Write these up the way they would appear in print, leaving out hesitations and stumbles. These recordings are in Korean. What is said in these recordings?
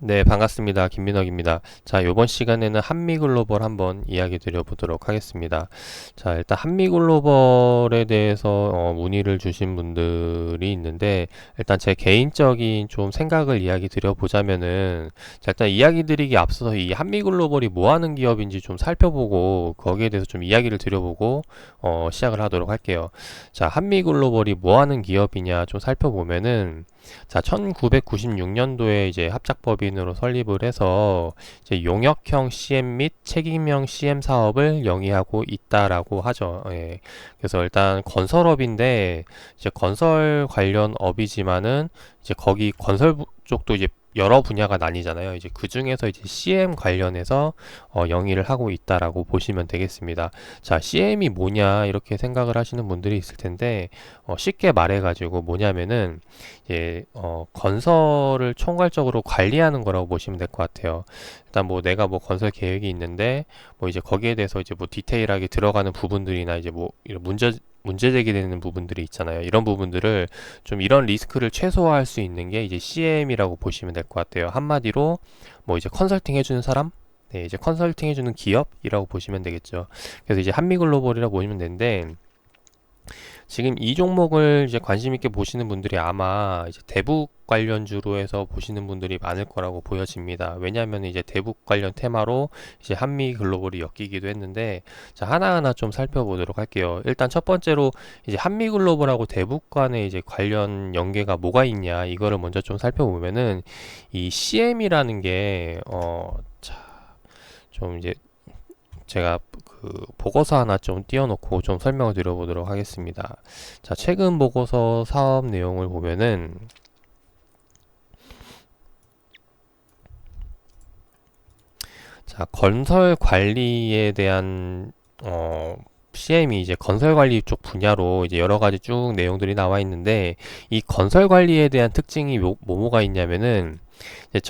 네, 반갑습니다. 김민혁입니다. 자, 요번 시간에는 한미글로벌 한번 이야기 드려보도록 하겠습니다. 자, 일단 한미글로벌에 대해서 문의를 주신 분들이 있는데, 일단 제 개인적인 좀 생각을 이야기 드려보자면은, 자, 일단 이야기 드리기 앞서서 이 한미글로벌이 뭐 하는 기업인지 좀 살펴보고, 거기에 대해서 좀 이야기를 드려보고, 시작을 하도록 할게요. 자, 한미글로벌이 뭐 하는 기업이냐 좀 살펴보면은, 자, 1996년도에 이제 합작법인으로 설립을 해서 이제 용역형 CM 및 책임형 CM 사업을 영위하고 있다라고 하죠. 예. 그래서 일단 건설업인데 이제 건설 관련 업이지만은 이제 거기 건설 쪽도 이제 여러 분야가 나뉘잖아요. 이제 그 중에서 이제 CM 관련해서 영위를 하고 있다라고 보시면 되겠습니다. 자, CM이 뭐냐 이렇게 생각을 하시는 분들이 있을 텐데 쉽게 말해가지고 뭐냐면은 건설을 총괄적으로 관리하는 거라고 보시면 될 것 같아요. 일단 뭐 내가 뭐 건설 계획이 있는데 뭐 이제 거기에 대해서 이제 뭐 디테일하게 들어가는 부분들이나 이제 뭐 이런 문제 제기되는 부분들이 있잖아요. 이런 부분들을 좀 이런 리스크를 최소화할 수 있는 게 이제 CM이라고 보시면 될 것 같아요. 한마디로 뭐 이제 컨설팅 해주는 사람, 네, 이제 컨설팅 해주는 기업이라고 보시면 되겠죠. 그래서 이제 한미글로벌이라고 보시면 되는데 지금 이 종목을 이제 관심 있게 보시는 분들이 아마 이제 대북 관련주로 해서 보시는 분들이 많을 거라고 보여집니다. 왜냐하면 이제 대북 관련 테마로 이제 한미 글로벌이 엮이기도 했는데, 자, 하나하나 좀 살펴보도록 할게요. 일단 첫 번째로 이제 한미 글로벌하고 대북 간의 이제 관련 연계가 뭐가 있냐, 이거를 먼저 좀 살펴보면은 이 CM이라는 게 자, 좀 이제 제가 그 보고서 하나 좀 띄워놓고 좀 설명을 드려보도록 하겠습니다. 자, 최근 보고서 사업 내용을 보면은 자, 건설 관리에 대한 CM이 이제 건설 관리 쪽 분야로 이제 여러 가지 쭉 내용들이 나와 있는데 이 건설 관리에 대한 특징이 뭐가 있냐면은 이제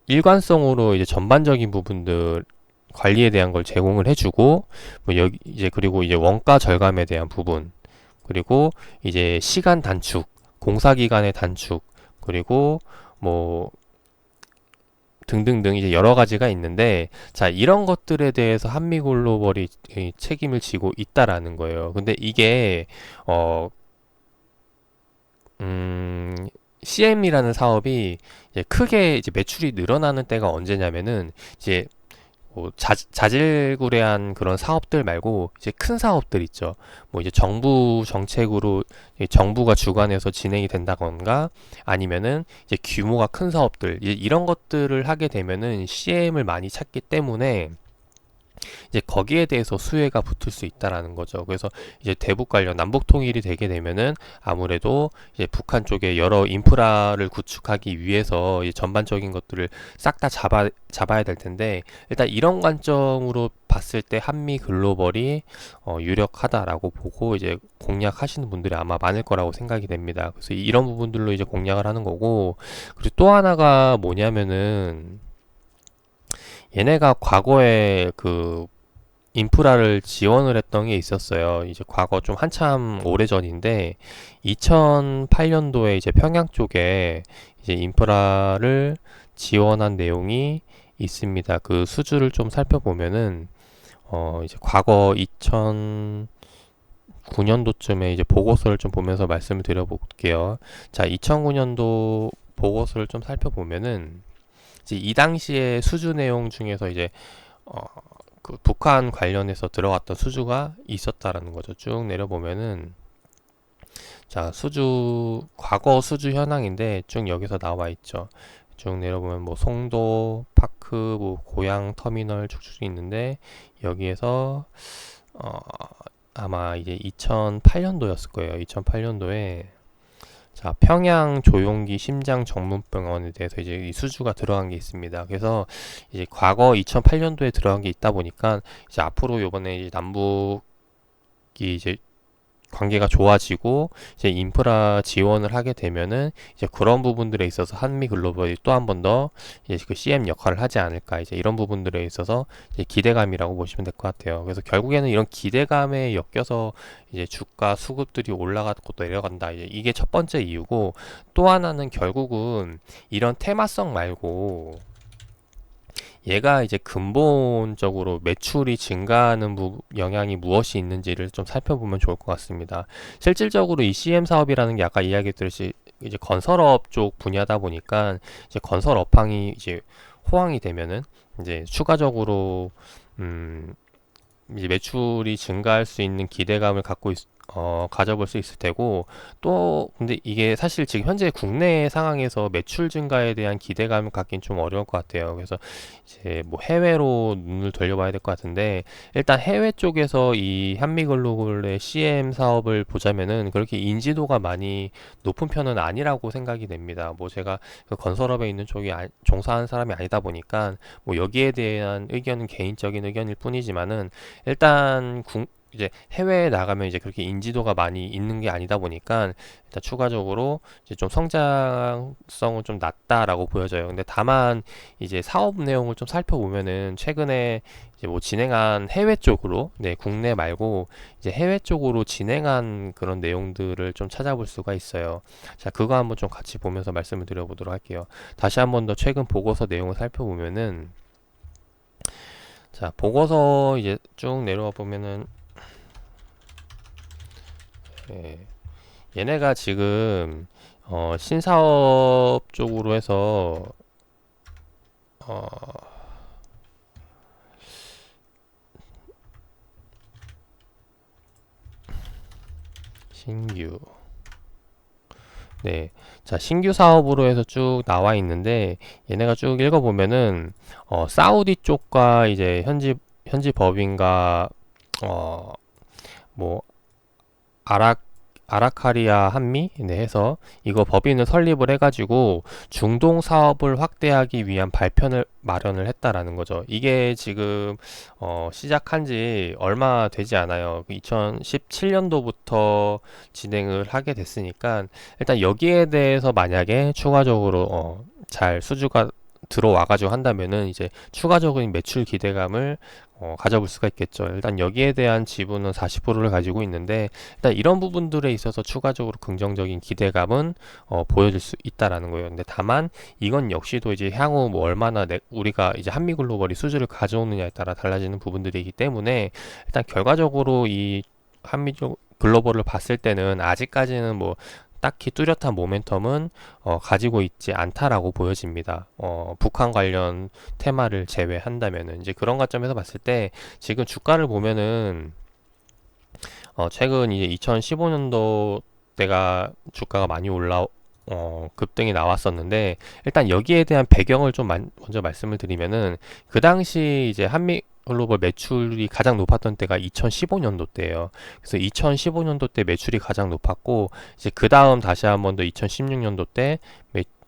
일관성으로 이제 전반적인 부분들 관리에 대한 걸 제공을 해주고 뭐 여기 이제 그리고 이제 원가 절감에 대한 부분 그리고 이제 시간 단축, 공사 기간의 단축 그리고 뭐 등등등 이제 여러 가지가 있는데 자 이런 것들에 대해서 한미글로벌이 책임을 지고 있다라는 거예요. 근데 이게 어 CM이라는 사업이 이제 크게 이제 매출이 늘어나는 때가 언제냐면은 이제 뭐 자질구레한 그런 사업들 말고 이제 큰 사업들 있죠. 뭐 이제 정부 정책으로 정부가 주관해서 진행이 된다던가 아니면은 이제 규모가 큰 사업들 이제 이런 것들을 하게 되면은 CM을 많이 찾기 때문에 이제 거기에 대해서 수혜가 붙을 수 있다라는 거죠. 그래서 이제 대북 관련 남북 통일이 되게 되면은 아무래도 이제 북한 쪽에 여러 인프라를 구축하기 위해서 이제 전반적인 것들을 싹 다 잡아야 될 텐데 일단 이런 관점으로 봤을 때 한미 글로벌이 유력하다라고 보고 이제 공략하시는 분들이 아마 많을 거라고 생각이 됩니다. 그래서 이런 부분들로 이제 공략을 하는 거고 그리고 또 하나가 뭐냐면은 얘네가 과거에 그 인프라를 지원을 했던 게 있었어요. 이제 과거 좀 한참 오래전인데 2008년도에 이제 평양 쪽에 이제 인프라를 지원한 내용이 있습니다. 그 수주를 좀 살펴보면은 이제 과거 2009년도쯤에 이제 보고서를 좀 보면서 말씀을 드려볼게요. 자, 2009년도 보고서를 좀 살펴보면은 이제 이 당시에 수주 내용 중에서 이제 어, 그 북한 관련해서 들어갔던 수주가 있었다라는 거죠. 쭉 내려보면은 자 수주 과거 수주 현황인데 쭉 여기서 나와 있죠. 쭉 내려보면 뭐 송도 파크 뭐 고양 터미널 쭉쭉 있는데 여기에서 어, 아마 이제 2008년도였을 거예요. 2008년도에 자, 평양 조용기 심장 전문병원에 대해서 이제 이 수주가 들어간 게 있습니다. 그래서 이제 과거 2008년도에 들어간 게 있다 보니까 이제 앞으로 요번에 이제 남북이 이제 관계가 좋아지고 이제 인프라 지원을 하게 되면은 이제 그런 부분들에 있어서 한미글로벌이 또 한 번 더 이제 그 CM 역할을 하지 않을까, 이제 이런 부분들에 있어서 이제 기대감이라고 보시면 될 것 같아요. 그래서 결국에는 이런 기대감에 엮여서 이제 주가 수급들이 올라가고 내려간다, 이제 이게 첫 번째 이유고, 또 하나는 결국은 이런 테마성 말고 얘가 이제 근본적으로 매출이 증가하는 영향이 무엇이 있는지를 좀 살펴보면 좋을 것 같습니다. 실질적으로 이 CM 사업이라는 게 아까 이야기했듯이 이제 건설업 쪽 분야다 보니까 이제 건설 업황이 이제 호황이 되면은 이제 추가적으로 음 이제 매출이 증가할 수 있는 기대감을 가져볼 수 있을 테고, 또 근데 이게 사실 지금 현재 국내 상황에서 매출 증가에 대한 기대감을 갖긴 좀 어려울 것 같아요. 그래서 이제 뭐 해외로 눈을 돌려봐야 될 것 같은데, 일단 해외 쪽에서 이 한미글로벌의 CM 사업을 보자면은 그렇게 인지도가 많이 높은 편은 아니라고 생각이 됩니다. 뭐 제가 그 건설업에 있는 쪽에 종사하는 사람이 아니다 보니까 뭐 여기에 대한 의견은 개인적인 의견일 뿐이지만은, 일단 이제 해외에 나가면 이제 그렇게 인지도가 많이 있는 게 아니다 보니까 일단 추가적으로 이제 좀 성장성은 좀 낮다라고 보여져요. 근데 다만 이제 사업 내용을 좀 살펴보면은 최근에 이제 뭐 진행한 해외 쪽으로, 네, 국내 말고 이제 해외 쪽으로 진행한 그런 내용들을 좀 찾아볼 수가 있어요. 자, 그거 한번 좀 같이 보면서 말씀을 드려보도록 할게요. 다시 한번 더 최근 보고서 내용을 살펴보면은, 자, 보고서 이제 쭉 내려와 보면은, 예, 얘네가 지금 신사업 쪽으로 해서 어, 신규, 네, 자, 신규 사업으로 해서 쭉 나와 있는데, 얘네가 쭉 읽어보면은 사우디 쪽과 이제 현지 법인과 어, 뭐 아라 아라카리아 한미, 네, 해서 이거 법인을 설립을 해가지고 중동 사업을 확대하기 위한 발편을 마련을 했다라는 거죠. 이게 지금 시작한 지 얼마 되지 않아요. 2017년도부터 진행을 하게 됐으니까, 일단 여기에 대해서 만약에 추가적으로 잘 수주가 들어와가지고 한다면은 이제 추가적인 매출 기대감을 가져볼 수가 있겠죠. 일단 여기에 대한 지분은 40%를 가지고 있는데, 일단 이런 부분들에 있어서 추가적으로 긍정적인 기대감은 보여줄 수 있다라는 거예요. 근데 다만 이건 역시도 이제 향후 뭐 얼마나 우리가 이제 한미글로벌이 수주를 가져오느냐에 따라 달라지는 부분들이기 때문에, 일단 결과적으로 이 한미 글로벌을 봤을 때는 아직까지는 뭐 딱히 뚜렷한 모멘텀은 가지고 있지 않다라고 보여집니다. 북한 관련 테마를 제외한다면은, 이제 그런 관점에서 봤을 때 지금 주가를 보면은 최근 이제 2015년도 때가 주가가 많이 급등이 나왔었는데, 일단 여기에 대한 배경을 좀 먼저 말씀을 드리면은, 그 당시 이제 한미 글로벌 매출이 가장 높았던 때가 2015년도 때예요. 그래서 2015년도 때 매출이 가장 높았고, 이제 그 다음 다시 한 번 더 2016년도 때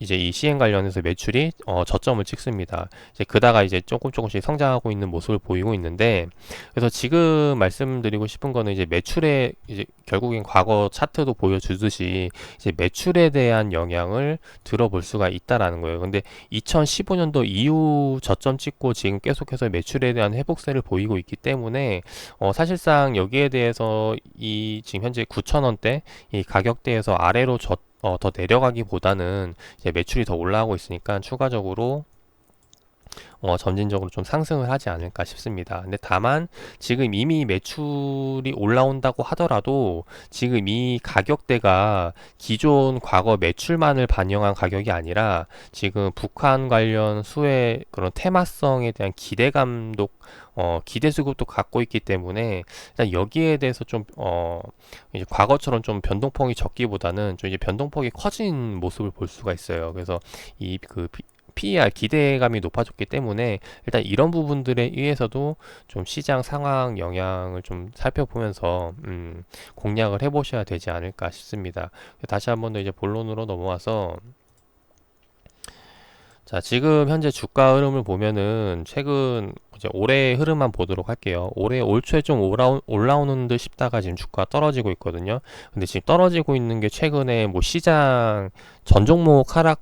이제 이 CN 관련해서 매출이 저점을 찍습니다. 이제 그다가 이제 조금씩 성장하고 있는 모습을 보이고 있는데, 그래서 지금 말씀드리고 싶은 거는 이제 매출에 이제 결국엔 과거 차트도 보여주듯이 이제 매출에 대한 영향을 들어볼 수가 있다라는 거예요. 근데 2015년도 이후 저점 찍고 지금 계속해서 매출에 대한 회복세를 보이고 있기 때문에 사실상 여기에 대해서 이 지금 현재 9,000원대 이 가격대에서 아래로 더 내려가기보다는 이제 매출이 더 올라가고 있으니까 추가적으로 점진적으로 좀 상승을 하지 않을까 싶습니다. 근데 다만 지금 이미 매출이 올라온다고 하더라도 지금 이 가격대가 기존 과거 매출만을 반영한 가격이 아니라 지금 북한 관련 수의 그런 테마성에 대한 기대감도 기대 수급도 갖고 있기 때문에, 일단 여기에 대해서 좀 이제 과거처럼 좀 변동폭이 적기보다는 좀 이제 변동폭이 커진 모습을 볼 수가 있어요. 그래서 이그 PER 기대감이 높아졌기 때문에 일단 이런 부분들에 의해서도 좀 시장 상황 영향을 좀 살펴보면서 공략을 해보셔야 되지 않을까 싶습니다. 다시 한번 더 이제 본론으로 넘어와서, 자, 지금 현재 주가 흐름을 보면은 최근 이제 올해 흐름만 보도록 할게요. 올해 올 초에 좀 올라오는 듯 싶다가 지금 주가가 떨어지고 있거든요. 근데 지금 떨어지고 있는 게 최근에 뭐 시장 전 종목 하락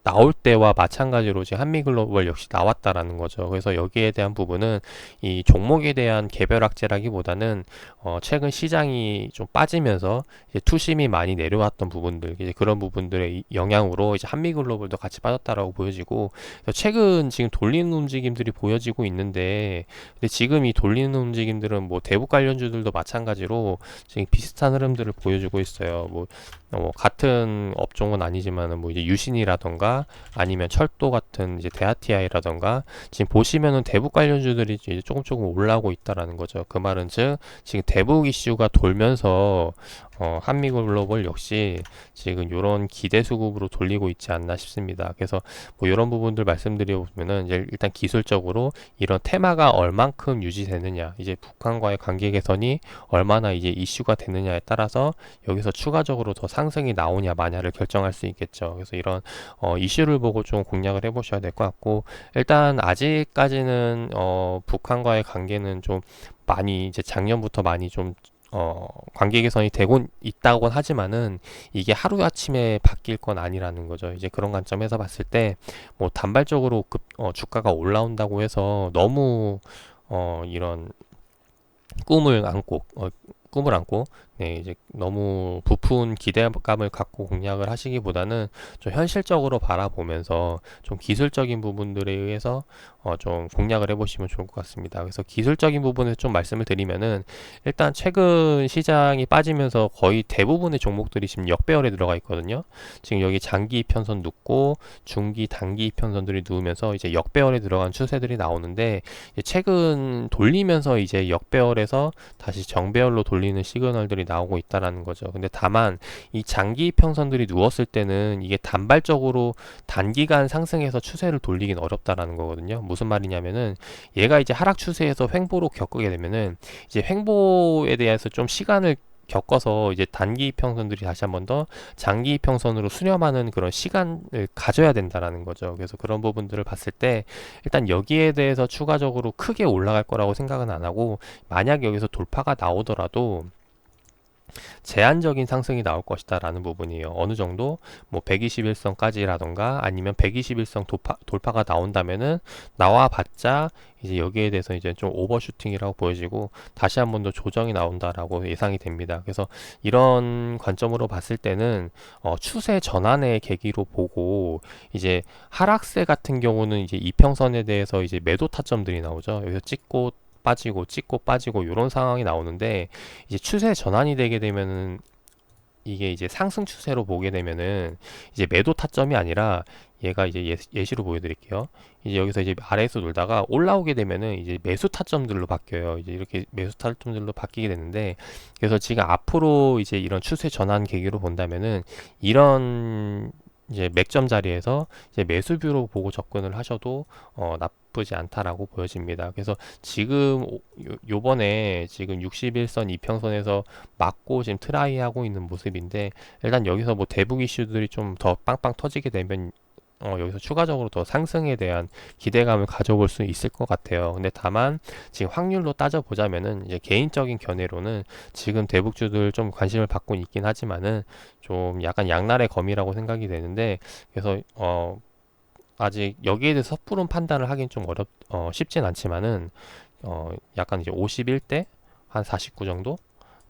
나올 때와 마찬가지로 지금 한미글로벌 역시 나왔다라는 거죠. 그래서 여기에 대한 부분은 이 종목에 대한 개별 악재라기보다는 최근 시장이 좀 빠지면서 이제 투심이 많이 내려왔던 부분들, 이제 그런 부분들의 영향으로 이제 한미글로벌도 같이 빠졌다라고 보여지고, 최근 지금 돌리는 움직임들이 보여지고 있는데, 근데 지금 이 돌리는 움직임들은 뭐 대북 관련주들도 마찬가지로 지금 비슷한 흐름들을 보여주고 있어요. 같은 업종은 아니지만은 뭐 이제 유신이라던가 아니면 철도 같은 이제 대하티아이라던가 지금 보시면은 대북 관련주들이 이제 조금 올라오고 있다라는 거죠. 그 말은 즉 지금 대북 이슈가 돌면서 한미글로벌 역시 지금 이런 기대 수급으로 돌리고 있지 않나 싶습니다. 그래서 뭐 이런 부분들 말씀드려보면은 이제 일단 기술적으로 이런 테마가 얼만큼 유지되느냐, 이제 북한과의 관계 개선이 얼마나 이제 이슈가 되느냐에 따라서 여기서 추가적으로 더 상승이 나오냐 마냐를 결정할 수 있겠죠. 그래서 이런 이슈를 보고 좀 공략을 해보셔야 될 것 같고, 일단 아직까지는 북한과의 관계는 좀 많이 이제 작년부터 많이 좀 관계 개선이 되고 있다곤 하지만은 이게 하루아침에 바뀔 건 아니라는 거죠. 이제 그런 관점에서 봤을 때 뭐 단발적으로 주가가 올라온다고 해서 너무 이런 꿈을 안고 꿈을 안고 네, 이제 너무 부푼 기대감을 갖고 공략을 하시기보다는 좀 현실적으로 바라보면서 좀 기술적인 부분들에 의해서 좀 공략을 해보시면 좋을 것 같습니다. 그래서 기술적인 부분에서 좀 말씀을 드리면은 일단 최근 시장이 빠지면서 거의 대부분의 종목들이 지금 역배열에 들어가 있거든요. 지금 여기 장기 이평선 눕고 중기, 단기 이평선들이 누우면서 이제 역배열에 들어간 추세들이 나오는데, 최근 돌리면서 이제 역배열에서 다시 정배열로 돌리는 시그널들이 나오고 있다라는 거죠. 근데 다만 이 장기 평선들이 누웠을 때는 이게 단발적으로 단기간 상승해서 추세를 돌리긴 어렵다라는 거거든요. 무슨 말이냐면은 얘가 이제 하락 추세에서 횡보로 겪게 되면은 이제 횡보에 대해서 좀 시간을 겪어서 이제 단기 평선들이 다시 한번 더 장기 평선으로 수렴하는 그런 시간을 가져야 된다라는 거죠. 그래서 그런 부분들을 봤을 때 일단 여기에 대해서 추가적으로 크게 올라갈 거라고 생각은 안 하고, 만약 여기서 돌파가 나오더라도 제한적인 상승이 나올 것이다 라는 부분이에요. 어느 정도 뭐 121선까지라던가 아니면 121선 돌파가 나온다면은 나와봤자 이제 여기에 대해서 이제 좀 오버슈팅이라고 보여지고 다시 한 번 더 조정이 나온다라고 예상이 됩니다. 그래서 이런 관점으로 봤을 때는 추세 전환의 계기로 보고, 이제 하락세 같은 경우는 이제 이평선에 대해서 이제 매도 타점들이 나오죠. 여기서 찍고 빠지고 이런 상황이 나오는데, 이제 추세 전환이 되게 되면은 이게 이제 상승 추세로 보게 되면은 이제 매도 타점이 아니라, 얘가 이제 예시로 보여드릴게요. 이제 여기서 이제 아래에서 놀다가 올라오게 되면은 이제 매수 타점들로 바뀌어요. 이제 이렇게 매수 타점들로 바뀌게 되는데, 그래서 지금 앞으로 이제 이런 추세 전환 계기로 본다면은 이런 이제 맥점 자리에서 이제 매수뷰로 보고 접근을 하셔도 나쁘지 않다라고 보여집니다. 그래서 지금 요번에 지금 61선 이평선에서 맞고 지금 트라이 하고 있는 모습인데, 일단 여기서 뭐 대북 이슈들이 좀 더 빵빵 터지게 되면 여기서 추가적으로 더 상승에 대한 기대감을 가져볼 수 있을 것 같아요. 근데 다만 지금 확률로 따져보자면은 이제 개인적인 견해로는 지금 대북주들 좀 관심을 받고 있긴 하지만은 좀 약간 양날의 검이라고 생각이 되는데, 그래서 아직 여기에 대해서 섣부른 판단을 하긴 좀 쉽진 않지만은 약간 이제 51대 한 49 정도?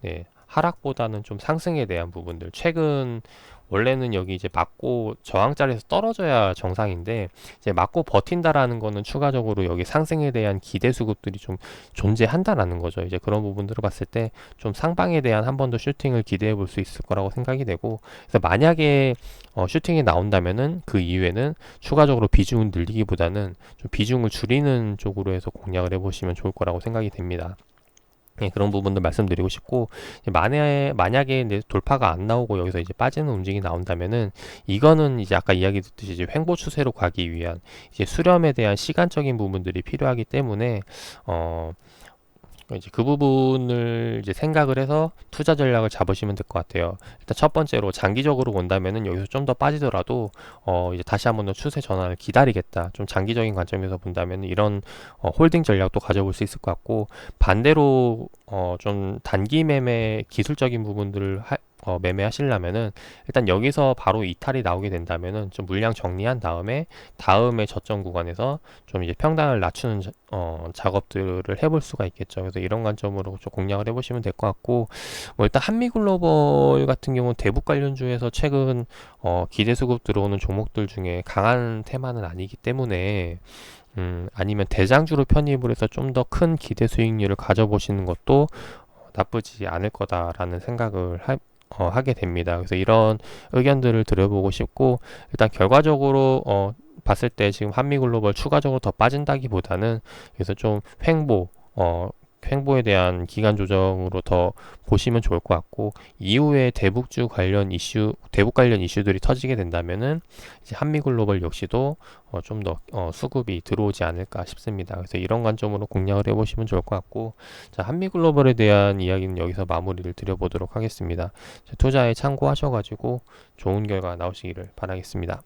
네, 하락보다는 좀 상승에 대한 부분들, 최근 원래는 여기 이제 맞고 저항 자리에서 떨어져야 정상인데, 이제 맞고 버틴다라는 거는 추가적으로 여기 상승에 대한 기대 수급들이 좀 존재한다라는 거죠. 이제 그런 부분들을 봤을 때 좀 상방에 대한 한 번 더 슈팅을 기대해 볼 수 있을 거라고 생각이 되고, 그래서 만약에 슈팅이 나온다면은 그 이후에는 추가적으로 비중을 늘리기보다는 좀 비중을 줄이는 쪽으로 해서 공략을 해보시면 좋을 거라고 생각이 됩니다. 예, 그런 부분도 말씀드리고 싶고, 만약에 이제 돌파가 안 나오고 여기서 이제 빠지는 움직임이 나온다면은 이거는 이제 아까 이야기 듣듯이 이제 횡보 추세로 가기 위한 이제 수렴에 대한 시간적인 부분들이 필요하기 때문에 이제 그 부분을 이제 생각을 해서 투자 전략을 잡으시면 될 것 같아요. 일단 첫 번째로 장기적으로 본다면은 여기서 좀 더 빠지더라도 이제 다시 한번 더 추세 전환을 기다리겠다. 좀 장기적인 관점에서 본다면 이런 홀딩 전략도 가져볼 수 있을 것 같고, 반대로 좀 단기 매매 기술적인 부분들을 매매하시려면은 일단 여기서 바로 이탈이 나오게 된다면은 좀 물량 정리한 다음에 저점 구간에서 좀 이제 평단을 낮추는 작업들을 해볼 수가 있겠죠. 그래서 이런 관점으로 좀 공략을 해보시면 될 것 같고, 뭐 일단 한미글로벌 같은 경우는 대북 관련주에서 최근 기대 수급 들어오는 종목들 중에 강한 테마는 아니기 때문에 아니면 대장주로 편입을 해서 좀 더 큰 기대 수익률을 가져보시는 것도 나쁘지 않을 거다라는 생각을 하게 됩니다. 그래서 이런 의견들을 들어보고 싶고, 일단 결과적으로 봤을 때 지금 한미글로벌 추가적으로 더 빠진다기보다는 그래서 좀 횡보에 대한 기간 조정으로 더 보시면 좋을 것 같고, 이후에 대북 관련 이슈들이 터지게 된다면은 이제 한미글로벌 역시도 좀 더 수급이 들어오지 않을까 싶습니다. 그래서 이런 관점으로 공략을 해보시면 좋을 것 같고, 자, 한미글로벌에 대한 이야기는 여기서 마무리를 드려보도록 하겠습니다. 투자에 참고하셔가지고 좋은 결과 나오시기를 바라겠습니다.